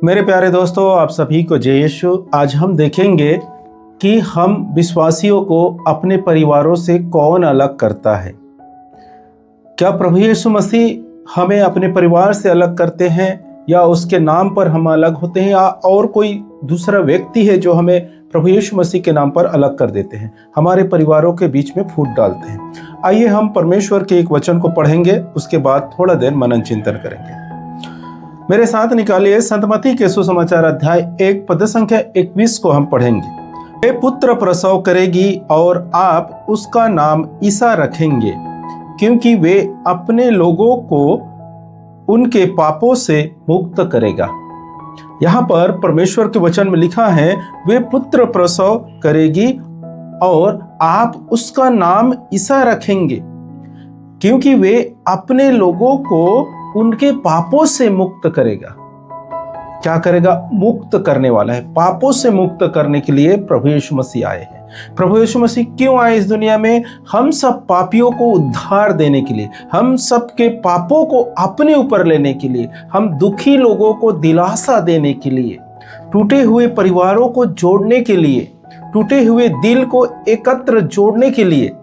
मेरे प्यारे दोस्तों, आप सभी को जय यीशु। आज हम देखेंगे कि हम विश्वासियों को अपने परिवारों से कौन अलग करता है। क्या प्रभु यीशु मसीह हमें अपने परिवार से अलग करते हैं, या उसके नाम पर हम अलग होते हैं, या और कोई दूसरा व्यक्ति है जो हमें प्रभु यीशु मसीह के नाम पर अलग कर देते हैं, हमारे परिवारों के बीच में फूट डालते हैं। आइए हम परमेश्वर के एक वचन को पढ़ेंगे, उसके बाद थोड़ा देर मनन चिंतन करेंगे। मेरे साथ निकालिए संत मत्ती के सुसमाचार अध्याय 1 पद संख्या 21 को हम पढ़ेंगे। वे पुत्र प्रसव करेगी और आप उसका नाम ईसा रखेंगे, क्योंकि वे अपने लोगों को उनके पापों से मुक्त करेगा। यहाँ पर परमेश्वर के वचन में लिखा है, वे पुत्र प्रसव करेगी और आप उसका नाम ईसा रखेंगे, क्योंकि वे अपने लोगों को उनके पापों से मुक्त करेगा। क्या करेगा? मुक्त करने वाला है। पापों से मुक्त करने के लिए प्रभु यीशु मसीह आए हैं। प्रभु यीशु मसीह क्यों आए इस दुनिया में? हम सब पापियों को उद्धार देने के लिए, हम सब के पापों को अपने ऊपर लेने के लिए, हम दुखी लोगों को दिलासा देने के लिए, टूटे हुए परिवारों को जोड़ने के लिए, टूटे हुए दिल को एकत्र जोड़ने के लिए,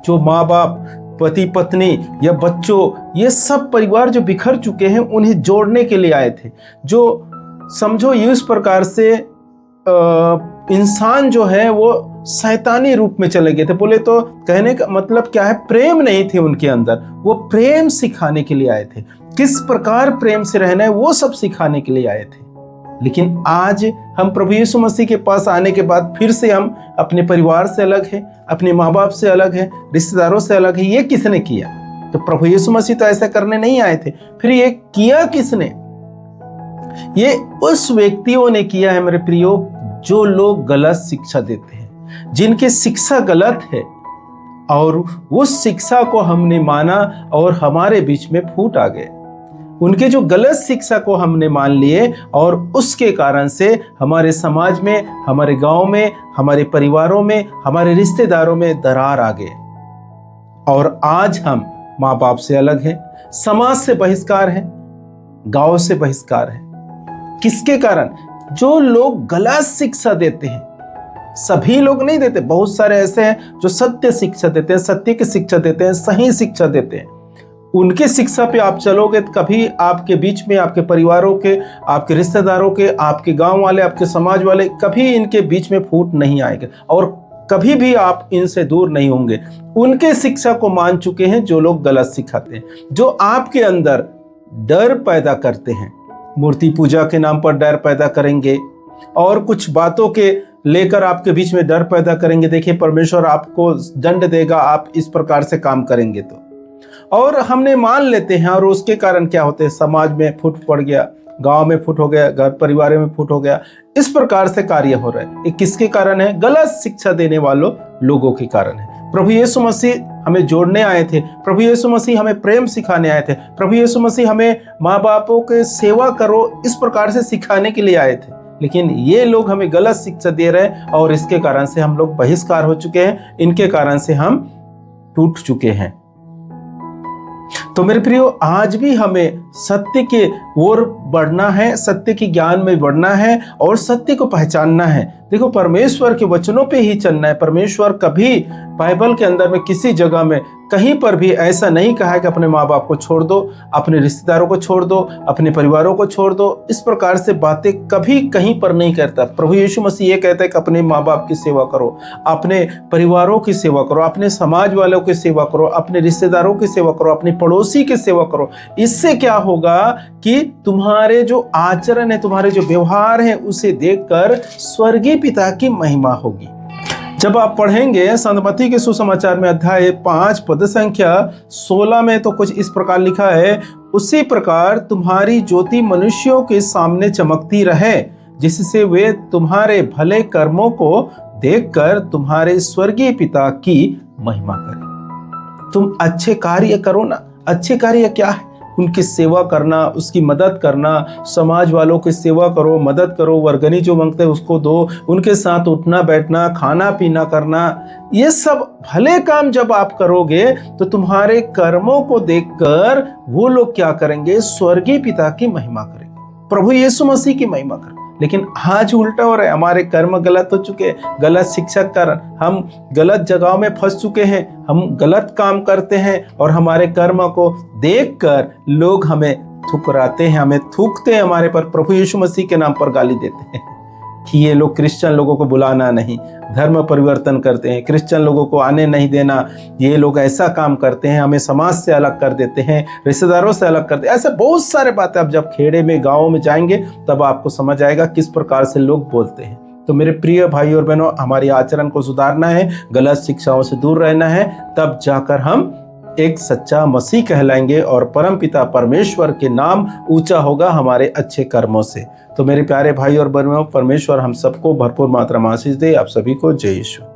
जो माँ बाप, पति पत्नी या बच्चों, ये सब परिवार जो बिखर चुके हैं, उन्हें जोड़ने के लिए आए थे। जो समझो ये इस प्रकार से इंसान जो है वो शैतानी रूप में चले गए थे। बोले तो कहने का मतलब क्या है, प्रेम नहीं थे उनके अंदर। वो प्रेम सिखाने के लिए आए थे, किस प्रकार प्रेम से रहना है वो सब सिखाने के लिए आए थे। लेकिन आज हम प्रभु यीशु मसीह के पास आने के बाद फिर से हम अपने परिवार से अलग हैं, अपने माँ बाप से अलग हैं, रिश्तेदारों से अलग हैं। ये किसने किया? तो प्रभु यीशु मसीह तो ऐसा करने नहीं आए थे। फिर ये किया किसने? ये उस व्यक्तियों ने किया है मेरे प्रियो, जो लोग गलत शिक्षा देते हैं, जिनकी शिक्षा गलत है, और उस शिक्षा को हमने माना और हमारे बीच में फूट आ गए। उनके जो गलत शिक्षा को हमने मान लिए और उसके कारण से हमारे समाज में, हमारे गांव में, हमारे परिवारों में, हमारे रिश्तेदारों में दरार आ गए। और आज हम माँ बाप से अलग हैं, समाज से बहिष्कार हैं, गांव से बहिष्कार हैं। किसके कारण? जो लोग गलत शिक्षा देते हैं। सभी लोग नहीं देते, बहुत सारे ऐसे हैं जो सत्य शिक्षा देते हैं, सत्य की शिक्षा देते हैं, सही शिक्षा देते हैं। उनके शिक्षा पे आप चलोगे तो कभी आपके बीच में, आपके परिवारों के, आपके रिश्तेदारों के, आपके गांव वाले, आपके समाज वाले, कभी इनके बीच में फूट नहीं आएगा और कभी भी आप इनसे दूर नहीं होंगे। उनके शिक्षा को मान चुके हैं जो लोग गलत सिखाते हैं, जो आपके अंदर डर पैदा करते हैं। मूर्ति पूजा के नाम पर डर पैदा करेंगे और कुछ बातों के लेकर आपके बीच में डर पैदा करेंगे। देखिए, परमेश्वर आपको दंड देगा आप इस प्रकार से काम करेंगे तो। और हमने मान लेते हैं, और उसके कारण क्या होते हैं? समाज में फूट पड़ गया, गांव में फूट हो गया, घर परिवार में फूट हो गया। इस प्रकार से कार्य हो रहा है। ये किसके कारण है? गलत शिक्षा देने वालों लोगों के कारण है। प्रभु यीशु मसीह हमें जोड़ने आए थे, प्रभु यीशु मसीह हमें प्रेम सिखाने आए थे, प्रभु यीशु मसीह हमें माँ बापों के सेवा करो इस प्रकार से सिखाने के लिए आए थे। लेकिन ये लोग हमें गलत शिक्षा दे रहे हैं और इसके कारण से हम लोग बहिष्कार हो चुके हैं, इनके कारण से हम टूट चुके हैं। तो मेरे प्रियो, आज भी हमें सत्य के ओर बढ़ना है, सत्य की ज्ञान में बढ़ना है और सत्य को पहचानना है। देखो, परमेश्वर के वचनों पे ही चलना है। परमेश्वर कभी बाइबल के अंदर में किसी जगह में कहीं पर भी ऐसा नहीं कहा है कि अपने माँ बाप को छोड़ दो, अपने रिश्तेदारों को छोड़ दो, अपने परिवारों को छोड़ दो। इस प्रकार से बातें कभी कहीं पर नहीं करता। प्रभु यीशु मसीह ये कहता है कि अपने माँ बाप की सेवा करो, अपने परिवारों की सेवा करो, अपने समाज वालों की सेवा करो, अपने रिश्तेदारों की सेवा करो, अपने पड़ोसी की सेवा करो। इससे क्या होगा कि तुम्हारे जो आचरण है, तुम्हारे जो व्यवहार है, उसे देखकर स्वर्गीय पिता की महिमा होगी। जब आप पढ़ेंगे संत मत्ती के सुसमाचार में अध्याय 5 पद संख्या 16 में तो कुछ इस प्रकार लिखा है, उसी प्रकार तुम्हारी ज्योति मनुष्यों के सामने चमकती रहे, जिससे वे तुम्हारे भले कर्मों को देखकर तुम्हारे स्वर्गीय पिता की महिमा करें। तुम अच्छे कार्य करो ना। अच्छे कार्य क्या है? उनकी सेवा करना, उसकी मदद करना, समाज वालों की सेवा करो, मदद करो, वर्गनी जो मांगते हैं उसको दो, उनके साथ उठना बैठना, खाना पीना करना। ये सब भले काम जब आप करोगे तो तुम्हारे कर्मों को देखकर वो लोग क्या करेंगे? स्वर्गीय पिता की महिमा करेंगे। प्रभु यीशु मसीह की महिमा करो। लेकिन आज उल्टा हो रहा है, हमारे कर्म गलत हो चुके हैं, गलत शिक्षा के कारण हम गलत जगहों में फंस चुके हैं, हम गलत काम करते हैं और हमारे कर्म को देखकर लोग हमें ठुकराते हैं, हमें थूकते हैं हमारे पर, प्रभु यीशु मसीह के नाम पर गाली देते हैं कि ये लोग क्रिश्चियन लोगों को बुलाना नहीं, धर्म परिवर्तन करते हैं, क्रिश्चियन लोगों को आने नहीं देना, ये लोग ऐसा काम करते हैं, हमें समाज से अलग कर देते हैं, रिश्तेदारों से अलग करते हैं। ऐसे बहुत सारे बातें आप जब खेड़े में गाँव में जाएंगे तब आपको समझ आएगा किस प्रकार से लोग बोलते हैं। तो मेरे प्रिय भाई और बहनों, हमारी आचरण को सुधारना है, गलत शिक्षाओं से दूर रहना है, तब जाकर हम एक सच्चा मसीह कहलाएंगे और परमपिता परमेश्वर के नाम ऊंचा होगा हमारे अच्छे कर्मों से। तो मेरे प्यारे भाई और बहनों, परमेश्वर हम सबको भरपूर मात्रा में आशीष दे। आप सभी को जय यीशु।